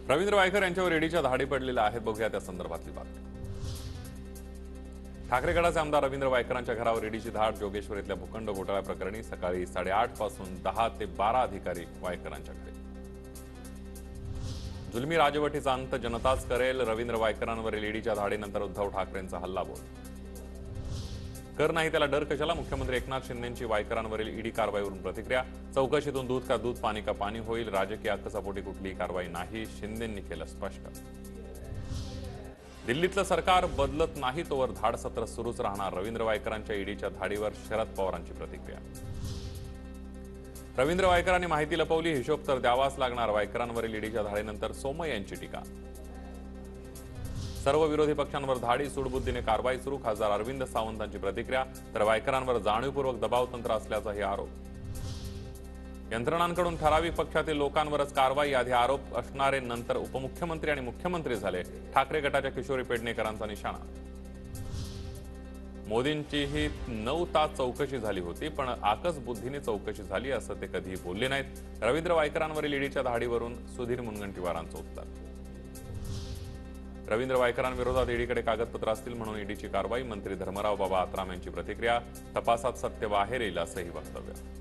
रवींद्र वायकर यांच्यावर ईडीच्या धाडी पडलेल्या आहेत. बघूया त्या संदर्भातली बातमी. ठाकरे गटाचे आमदार रवींद्र वायकरांच्या घरावर ईडीची धाड. जोगेश्वरीतल्या भूखंड घोटाळा प्रकरणी सकाळी 8:30 पासून 10 ते 12 अधिकारी वायकरांच्या घरी. जुलमी राजवटीचा अंत जनताच करेल. रवींद्र वायकरांवरील ईडीच्या धाडीनंतर उद्धव ठाकरेंचा हल्लाबोल. कर नाही त्याला डर कशाला. मुख्यमंत्री एकनाथ शिंदेंची वायकरांवरील ईडी कारवाईवरून प्रतिक्रिया. चौकशीतून दूध का दूध पाणी का पाणी होईल. राजकीय हक्कापोटी कुठलीही कारवाई नाही, शिंदेंनी केलं स्पष्ट. दिल्लीतलं सरकार बदलत नाही तोवर धाड सत्र सुरूच राहणार. रवींद्र वायकरांच्या ईडीच्या धाडीवर शरद पवारांची प्रतिक्रिया. रवींद्र वायकरांनी माहिती लपवली, हिशोब तर द्यावाच लागणार. वायकरांवरील ईडीच्या धाडीनंतर सोमय यांची टीका. सर्व विरोधी पक्षांवर धाडी, सूडबुद्धीने कारवाई सुरू. खासदार अरविंद सावंतांची प्रतिक्रिया. तर वायकरांवर जाणीवपूर्वक दबाव तंत्र असल्याचाही आरोप. यंत्रणांकडून ठराविक पक्षातील लोकांवरच कारवाई. आधी आरोप असणारे नंतर उपमुख्यमंत्री आणि मुख्यमंत्री झाले. ठाकरे गटाच्या किशोरी पेडणेकरांचा निशाणा. मोदींचीही 9 तास चौकशी झाली होती, पण आकस बुद्धीने चौकशी झाली असं ते कधीही बोलले नाहीत. रवींद्र वायकरांवरील ईडीच्या धाडीवरून सुधीर मुनगंटीवारांचं उत्तर. रवींद्र वायकरांविरोधात ईडीकडे कागदपत्र असतील म्हणून ईडीची कारवाई. मंत्री धर्मराव बाबा आत्राम यांची प्रतिक्रिया. तपासात सत्य बाहेर येईल असंही वक्तव्य.